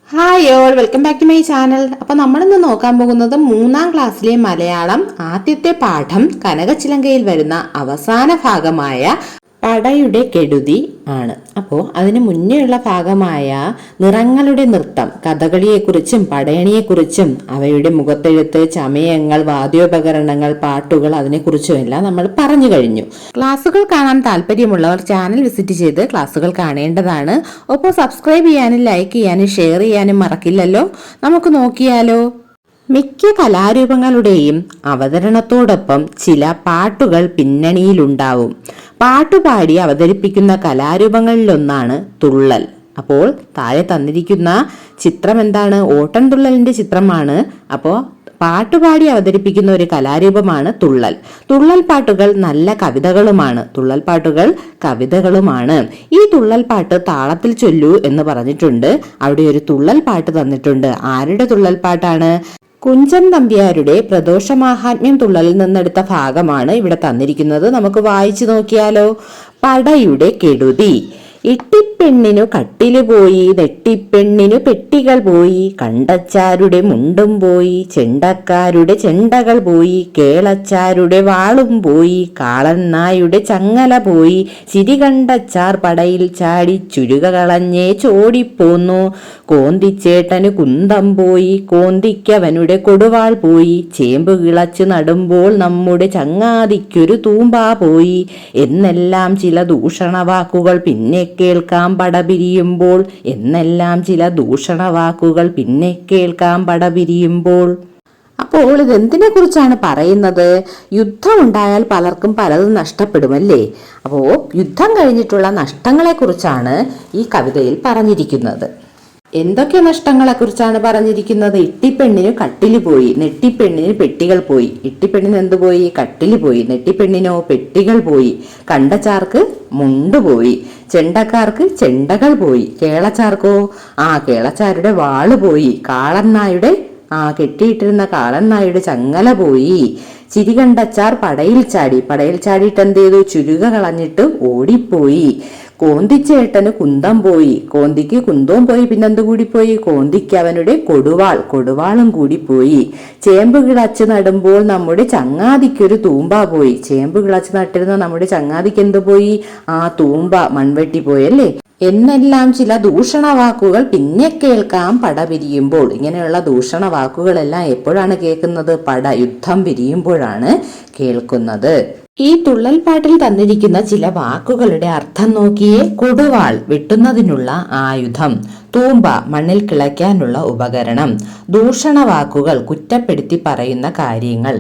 Hi all, welcome back to my channel. അപ്പോൾ നമ്മളിന്ന് നോക്കാൻ പോകുന്നത് 3ാം ക്ലാസ്സിലെ മലയാളം ആദ്യത്തെ പാഠം കനകച്ചിലങ്കയിൽ വരുന്ന അവസാന ഭാഗമായ പടയുടെ കെടുതി ആണ്. അപ്പോൾ അതിന് മുന്നേയുള്ള ഭാഗമായ നിറങ്ങളുടെ നൃത്തം, കഥകളിയെക്കുറിച്ചും പടയണിയെക്കുറിച്ചും അവയുടെ മുഖത്തെഴുത്ത്, ചമയങ്ങൾ, വാദ്യോപകരണങ്ങൾ, പാട്ടുകൾ, അതിനെക്കുറിച്ചും എല്ലാം നമ്മൾ പറഞ്ഞു കഴിഞ്ഞു. ക്ലാസ്സുകൾ കാണാൻ താല്പര്യമുള്ളവർ ചാനൽ വിസിറ്റ് ചെയ്ത് ക്ലാസ്സുകൾ കാണേണ്ടതാണ്. ഒപ്പം സബ്സ്ക്രൈബ് ചെയ്യാനും ലൈക്ക് ചെയ്യാനും ഷെയർ ചെയ്യാനും മറക്കില്ലല്ലോ. നമുക്ക് നോക്കിയാലോ. മിക്ക കലാരൂപങ്ങളുടെയും അവതരണത്തോടൊപ്പം ചില പാട്ടുകൾ പിന്നണിയിലുണ്ടാവും. പാട്ടുപാടി അവതരിപ്പിക്കുന്ന കലാരൂപങ്ങളിലൊന്നാണ് തുള്ളൽ. അപ്പോൾ താഴെ തന്നിരിക്കുന്ന ചിത്രം എന്താണ്? ഓട്ടൻതുള്ളലിന്റെ ചിത്രമാണ്. അപ്പോൾ പാട്ടുപാടി അവതരിപ്പിക്കുന്ന ഒരു കലാരൂപമാണ് തുള്ളൽ. തുള്ളൽ പാട്ടുകൾ നല്ല കവിതകളുമാണ്. ഈ തുള്ളൽ പാട്ട് താളത്തിൽ ചൊല്ലൂ എന്ന് പറഞ്ഞിട്ടുണ്ട്. അവിടെ ഒരു തുള്ളൽ പാട്ട് തന്നിട്ടുണ്ട്. ആരുടെ തുള്ളൽ പാട്ടാണ്? കുഞ്ചൻ നമ്പ്യാരുടെ പ്രദോഷമാഹാത്മ്യം തുള്ളലിൽ നിന്നെടുത്ത ഭാഗമാണ് ഇവിടെ തന്നിരിക്കുന്നത്. നമുക്ക് വായിച്ചു നോക്കിയാലോ. പടയുടെ കെടുതി. ഇട്ടിപ്പെണ്ണിനു കട്ടില് പോയി, നെട്ടിപ്പെണ്ണിനു പെട്ടികൾ പോയി, കണ്ടച്ചാരുടെ മുണ്ടും പോയി, ചെണ്ടക്കാരുടെ ചെണ്ടകൾ പോയി, കേളച്ചാരുടെ വാളും പോയി, കാളൻ നായുടെ ചങ്ങല പോയി, ചിരി കണ്ടച്ചാർ പടയിൽ ചാടി ചുരുക കളഞ്ഞേ ചോടിപ്പോന്നു, കോന്തിച്ചേട്ടന് കുന്തം പോയി, കോന്തിക്കവനുടെ കൊടുവാൾ പോയി, ചേമ്പ് കിളച്ച് നടുമ്പോൾ നമ്മുടെ ചങ്ങാതിക്കൊരു തൂമ്പാ പോയി എന്നെല്ലാം ചില ദൂഷണവാക്കുകൾ പിന്നെ കേൾക്കാം പടപിരിയുമ്പോൾ അപ്പോൾ ഇതെന്തിനെ കുറിച്ചാണ് പറയുന്നത്? യുദ്ധം ഉണ്ടായാൽ പലർക്കും പലതും നഷ്ടപ്പെടുമല്ലേ. അപ്പോൾ യുദ്ധം കഴിഞ്ഞിട്ടുള്ള നഷ്ടങ്ങളെ കുറിച്ചാണ് ഈ കവിതയിൽ പറഞ്ഞിരിക്കുന്നത്. എന്തൊക്കെ നഷ്ടങ്ങളെ കുറിച്ചാണ് പറഞ്ഞിരിക്കുന്നത്? ഇട്ടിപ്പെണ്ണിന് കട്ടില് പോയി, നെട്ടിപ്പെണ്ണിന് പെട്ടികൾ പോയി. ഇട്ടിപ്പെണ്ണിന് എന്ത് പോയി? കട്ടില് പോയി. നെട്ടിപ്പെണ്ണിനോ പെട്ടികൾ പോയി. കണ്ടച്ചാർക്ക് മുണ്ടുപോയി. ചെണ്ടക്കാർക്ക് ചെണ്ടകൾ പോയി. കേളച്ചാർക്കോ? കേളച്ചാരുടെ വാള് പോയി. കാളന്നായുടെ കെട്ടിയിട്ടിരുന്ന കാളന്നായുടെ ചങ്ങല പോയി. ചിരി കണ്ടച്ചാർ പടയിൽ ചാടിയിട്ട് എന്ത് ചെയ്തു? ചുരുക കളഞ്ഞിട്ട് ഓടിപ്പോയി. കോന്തിച്ചേട്ടന് കുന്തം പോയി. കോന്തിക്ക് കുന്തവും പോയി. പിന്നെന്ത് കൂടി പോയി? കോന്തിക്ക് അവനുടെ കൊടുവാളും കൂടി പോയി. ചേമ്പ് കിളച്ച് നടുമ്പോൾ നമ്മുടെ ചങ്ങാതിക്കൊരു തൂമ്പ പോയി. ചേമ്പ് കിളച്ച് നട്ടിരുന്ന നമ്മുടെ ചങ്ങാതിക്ക് എന്ത് പോയി? തൂമ്പ, മൺവെട്ടി പോയല്ലേ. എന്നെല്ലാം ചില ദൂഷണവാക്കുകൾ പിന്നെ കേൾക്കാം പട പിരിയുമ്പോൾ. ഇങ്ങനെയുള്ള ദൂഷണവാക്കുകളെല്ലാം എപ്പോഴാണ് കേൾക്കുന്നത്? യുദ്ധം പിരിയുമ്പോഴാണ് കേൾക്കുന്നത്. ഈ തുള്ളൽ പാട്ടിൽ തന്നിരിക്കുന്ന ചില വാക്കുകളുടെ അർത്ഥം നോക്കിയേ. കൊടുവാൾ, വെട്ടുന്നതിനുള്ള ആയുധം. തൂമ്പ, മണ്ണിൽ കിളയ്ക്കാനുള്ള ഉപകരണം. ദൂഷണവാക്കുകൾ, കുറ്റപ്പെടുത്തി പറയുന്ന കാര്യങ്ങൾ.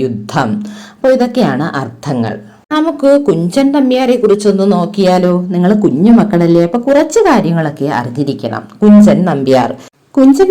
യുദ്ധം. അപ്പോൾ ഇതൊക്കെയാണ് അർത്ഥങ്ങൾ. നമുക്ക് കുഞ്ചൻ നമ്പ്യാരെ കുറിച്ചൊന്ന് നോക്കിയാലോ. നിങ്ങൾ കുഞ്ഞു മക്കളല്ലേ, അപ്പൊ കുറച്ച് കാര്യങ്ങളൊക്കെ അറിഞ്ഞിരിക്കണം. കുഞ്ചൻ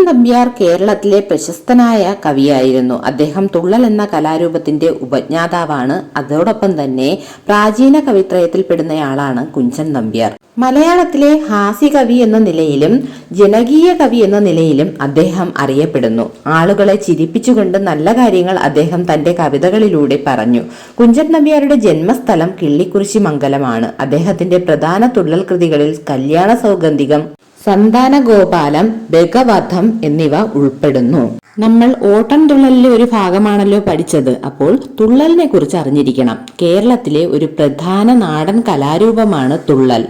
നമ്പ്യാർ കേരളത്തിലെ പ്രശസ്തനായ കവിയായിരുന്നു. അദ്ദേഹം തുള്ളൽ എന്ന കലാരൂപത്തിന്റെ ഉപജ്ഞാതാവാണ്. അതോടൊപ്പം തന്നെ പ്രാചീന കവിത്രയത്തിൽപ്പെടുന്നയാളാണ് കുഞ്ചൻ നമ്പ്യാർ. മലയാളത്തിലെ ഹാസ്യകവി എന്ന നിലയിലും ജനകീയ കവി എന്ന നിലയിലും അദ്ദേഹം അറിയപ്പെടുന്നു. ആളുകളെ ചിരിപ്പിച്ചുകൊണ്ട് നല്ല കാര്യങ്ങൾ അദ്ദേഹം തന്റെ കവിതകളിലൂടെ പറഞ്ഞു. കുഞ്ചൻ നമ്പ്യാരുടെ ജന്മസ്ഥലം കിള്ളിക്കുറിശി മംഗലമാണ്. അദ്ദേഹത്തിന്റെ പ്രധാന തുള്ളൽ കൃതികളിൽ കല്യാണ സൗഗന്ധികം, സന്താനഗോപാലം, ഭഗവധം എന്നിവ ഉൾപ്പെടുന്നു. നമ്മൾ ഓട്ടൻതുള്ളലിലെ ഒരു ഭാഗമാണല്ലോ പഠിച്ചത്. അപ്പോൾ തുള്ളലിനെ കുറിച്ച് അറിഞ്ഞിരിക്കണം. കേരളത്തിലെ ഒരു പ്രധാന നാടൻ കലാരൂപമാണ് തുള്ളൽ.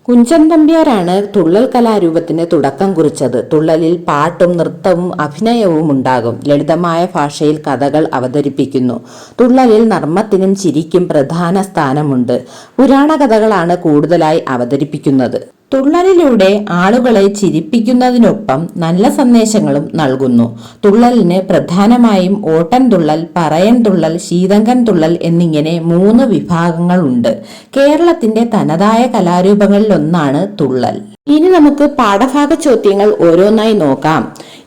കുഞ്ചൻ നമ്പ്യാരാണ് തുള്ളൽ കലാരൂപത്തിന് തുടക്കം കുറിച്ചത്. തുള്ളലിൽ പാട്ടും നൃത്തവും അഭിനയവും ഉണ്ടാകും. ലളിതമായ ഭാഷയിൽ കഥകൾ അവതരിപ്പിക്കുന്നു. തുള്ളലിൽ നർമ്മത്തിനും ചിരിക്കും പ്രധാന സ്ഥാനമുണ്ട്. പുരാണ കഥകളാണ് കൂടുതലായി അവതരിപ്പിക്കുന്നത്. തുള്ളലിലൂടെ ആളുകളെ ചിരിപ്പിക്കുന്നതിനൊപ്പം നല്ല സന്ദേശങ്ങളും നൽകുന്നു. തുള്ളലിന് പ്രധാനമായും ഓട്ടൻതുള്ളൽ, പറയൻ തുള്ളൽ, ശീതങ്കൻ തുള്ളൽ എന്നിങ്ങനെ 3 വിഭാഗങ്ങളുണ്ട്. കേരളത്തിന്റെ തനതായ കലാരൂപങ്ങളിൽ ഒന്നാണ് തുള്ളൽ. ഇനി നമുക്ക് പാഠഭാഗ ചോദ്യങ്ങൾ ഓരോന്നായി നോക്കാം.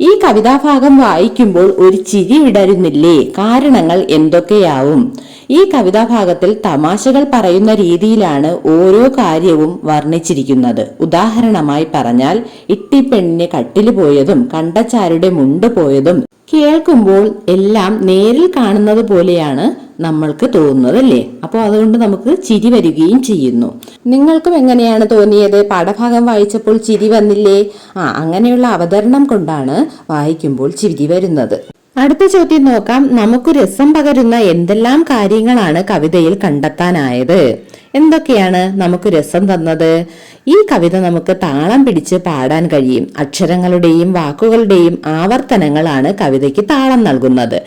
ഈ കവിതാഭാഗം വായിക്കുമ്പോൾ ഒരു ചിരി വിടരുന്നില്ലേ? കാരണങ്ങൾ എന്തൊക്കെയാവും? ഈ കവിതാഭാഗത്തിൽ തമാശകൾ പറയുന്ന രീതിയിലാണ് ഓരോ കാര്യവും വർണ്ണിച്ചിരിക്കുന്നത്. ഉദാഹരണമായി പറഞ്ഞാൽ, ഇട്ടിപ്പെണ്ണിന് കട്ടില് പോയതും കണ്ടച്ചാരുടെ മുണ്ട് പോയതും കേൾക്കുമ്പോൾ എല്ലാം നേരിൽ കാണുന്നത് പോലെയാണ് നമ്മൾക്ക് തോന്നുന്നത് അല്ലേ? അപ്പോൾ അതുകൊണ്ട് നമുക്ക് ചിരി വരികയും ചെയ്യുന്നു. നിങ്ങൾക്കും എങ്ങനെയാണ് തോന്നിയത്? പാഠഭാഗം വായിച്ചപ്പോൾ ചിരി വന്നില്ലേ? അങ്ങനെയുള്ള അവതരണം കൊണ്ടാണ് വായിക്കുമ്പോൾ ചിരി വരുന്നത്. അടുത്ത ചോദ്യം നോക്കാം. നമുക്ക് രസം പകരുന്ന എന്തെല്ലാം കാര്യങ്ങളാണ് കവിതയിൽ കണ്ടെത്താനായത്? എന്തൊക്കെയാണ് നമുക്ക് രസം തന്നത്? ഈ കവിത നമുക്ക് താളം പിടിച്ച് പാടാൻ കഴിയും. അക്ഷരങ്ങളുടെയും വാക്കുകളുടെയും ആവർത്തനങ്ങളാണ് കവിതയ്ക്ക് താളം നൽകുന്നത്.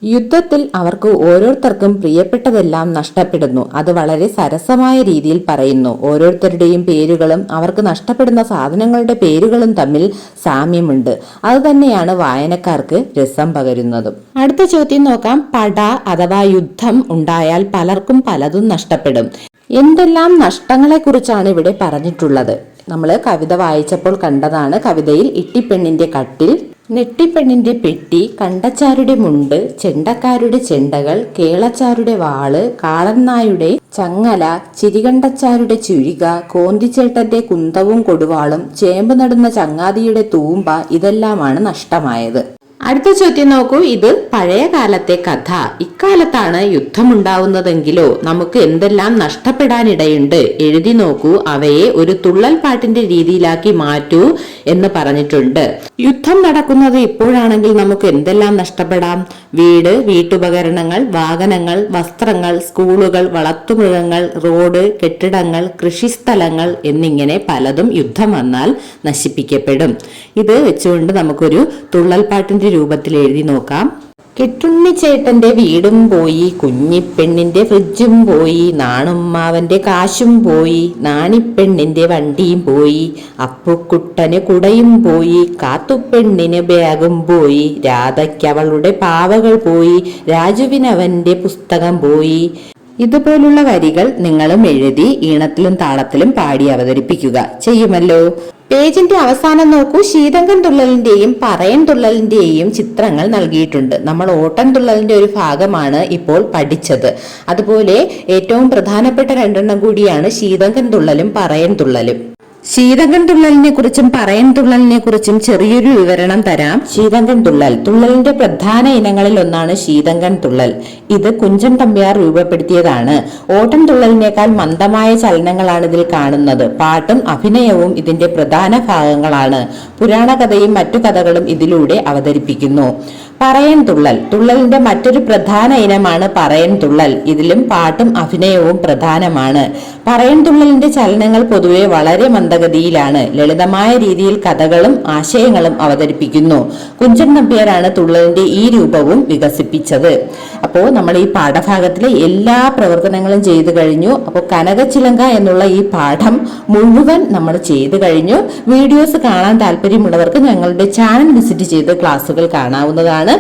യുദ്ധത്തിൽ അവർക്ക് ഓരോരുത്തർക്കും പ്രിയപ്പെട്ടതെല്ലാം നഷ്ടപ്പെടുന്നു. അത് വളരെ സരസമായ രീതിയിൽ പറയുന്നു. ഓരോരുത്തരുടെയും പേരുകളും അവർക്ക് നഷ്ടപ്പെടുന്ന സാധനങ്ങളുടെ പേരുകളും തമ്മിൽ സാമ്യമുണ്ട്. അത് തന്നെയാണ് വായനക്കാർക്ക് രസം പകരുന്നതും. അടുത്ത ചോദ്യം നോക്കാം. പട അഥവാ യുദ്ധം ഉണ്ടായാൽ പലർക്കും പലതും നഷ്ടപ്പെടും. എന്തെല്ലാം നഷ്ടങ്ങളെ കുറിച്ചാണ് ഇവിടെ പറഞ്ഞിട്ടുള്ളത്? നമ്മൾ കവിത വായിച്ചപ്പോൾ കണ്ടതാണ്. കവിതയിൽ ഇട്ടിപ്പെണ്ണിന്റെ കട്ടിൽ, നെട്ടിപ്പെണ്ണിന്റെ പെട്ടി, കണ്ടച്ചാരുടെ മുണ്ട്, ചെണ്ടക്കാരുടെ ചെണ്ടകൾ, കേളച്ചാരുടെ വാള്, കാളന്നായുടെ ചങ്ങല, ചിരികണ്ടച്ചാരുടെ ചുഴിക, കോന്തിച്ചേട്ടന്റെ കുന്തവും കൊടുവാളും, ചേമ്പ് നടുന്ന ചങ്ങാതിയുടെ തൂമ്പ, ഇതെല്ലാമാണ് നഷ്ടമായത്. അടുത്ത ചോദ്യം നോക്കൂ. ഇത് പഴയ കാലത്തെ കഥ. ഇക്കാലത്താണ് യുദ്ധമുണ്ടാവുന്നതെങ്കിലോ നമുക്ക് എന്തെല്ലാം നഷ്ടപ്പെടാനിടയുണ്ട്? എഴുതി നോക്കൂ. അവയെ ഒരു തുള്ളൽ പാട്ടിന്റെ രീതിയിലാക്കി മാറ്റൂ എന്ന് പറഞ്ഞിട്ടുണ്ട്. യുദ്ധം നടക്കുന്നത് ഇപ്പോഴാണെങ്കിൽ നമുക്ക് എന്തെല്ലാം നഷ്ടപ്പെടാം? വീട്, വീട്ടുപകരണങ്ങൾ, വാഹനങ്ങൾ, വസ്ത്രങ്ങൾ, സ്കൂളുകൾ, വളർത്തുമൃഗങ്ങൾ, റോഡ്, കെട്ടിടങ്ങൾ, കൃഷിസ്ഥലങ്ങൾ എന്നിങ്ങനെ പലതും യുദ്ധം വന്നാൽ നശിപ്പിക്കപ്പെടും. ഇത് വെച്ചുകൊണ്ട് നമുക്കൊരു തുള്ളൽപ്പാട്ടിന്റെ രൂപത്തിൽ എഴുതി നോക്കാം. കെട്ടുണ്ണിച്ചേട്ടന്റെ വീടും പോയി, കുഞ്ഞിപ്പെണ്ണിന്റെ ഫ്രിഡ്ജും പോയി, നാണുമ്മാവന്റെ കാശും പോയി, നാണിപ്പെണ്ണിന്റെ വണ്ടിയും പോയി, അപ്പുക്കുട്ടന് കുടയും പോയി, കാത്തുപ്പെണ്ണിന് ബാഗും പോയി, രാധയ്ക്കവളുടെ പാവകൾ പോയി, രാജുവിനവന്റെ പുസ്തകം പോയി. ഇതുപോലുള്ള വരികൾ നിങ്ങളും എഴുതി ഈണത്തിലും താളത്തിലും പാടി അവതരിപ്പിക്കുക. ചെയ്യുമല്ലോ. പേജിന്റെ അവസാനം നോക്കൂ. ശീതങ്കൻ തുള്ളലിന്റെയും പറയൻ തുള്ളലിന്റെയും ചിത്രങ്ങൾ നൽകിയിട്ടുണ്ട്. നമ്മൾ ഓട്ടൻ തുള്ളലിന്റെ ഒരു ഭാഗമാണ് ഇപ്പോൾ പഠിച്ചത്. അതുപോലെ ഏറ്റവും പ്രധാനപ്പെട്ട രണ്ടെണ്ണം കൂടിയാണ് ശീതങ്കൻ തുള്ളലും പറയൻ തുള്ളലും. ശീതങ്കൻ തുള്ളലിനെ കുറിച്ചും പറയൻ തുള്ളലിനെ കുറിച്ചും ചെറിയൊരു വിവരണം തരാം. ശീതങ്കൻ തുള്ളൽ തുള്ളലിന്റെ പ്രധാന ഇനങ്ങളിൽ ഒന്നാണ് ശീതങ്കൻ തുള്ളൽ. ഇത് കുഞ്ചൻ തമ്പ്യാർ രൂപപ്പെടുത്തിയതാണ്. ഓട്ടൻ തുള്ളലിനേക്കാൾ മന്ദമായ ചലനങ്ങളാണ് ഇതിൽ കാണുന്നത്. പാട്ടും അഭിനയവും ഇതിന്റെ പ്രധാന ഭാഗങ്ങളാണ്. പുരാണകഥയും മറ്റു കഥകളും ഇതിലൂടെ അവതരിപ്പിക്കുന്നു. പറയൻ തുള്ളൽ തുള്ളലിന്റെ മറ്റൊരു പ്രധാന ഇനമാണ് പറയൻ തുള്ളൽ. ഇതിലും പാട്ടും അഭിനയവും പ്രധാനമാണ്. പറയൻ തുള്ളലിന്റെ ചലനങ്ങൾ പൊതുവെ വളരെ മന്ദഗതിയിലാണ്. ലളിതമായ രീതിയിൽ കഥകളും ആശയങ്ങളും അവതരിപ്പിക്കുന്നു. കുഞ്ചൻ നമ്പ്യാരാണ് തുള്ളലിന്റെ ഈ രൂപവും വികസിപ്പിച്ചത്. അപ്പോൾ നമ്മൾ ഈ പാഠഭാഗത്തിലെ എല്ലാ പ്രവർത്തനങ്ങളും ചെയ്തു കഴിഞ്ഞു. അപ്പോൾ കനകച്ചിലങ്ക എന്നുള്ള ഈ പാഠം മുഴുവൻ നമ്മൾ ചെയ്തു കഴിഞ്ഞു. വീഡിയോസ് കാണാൻ താല്പര്യമുള്ളവർക്ക് ഞങ്ങളുടെ ചാനൽ വിസിറ്റ് ചെയ്ത് ക്ലാസ്സുകൾ കാണാവുന്നതാണ്.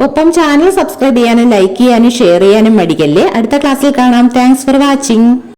ഒപ്പം ചാനൽ സബ്സ്ക്രൈബ് ചെയ്യാനും ലൈക്ക് ചെയ്യാനും ഷെയർ ചെയ്യാനും മടിക്കല്ലേ. അടുത്ത ക്ലാസ്സിൽ കാണാം. Thanks for watching.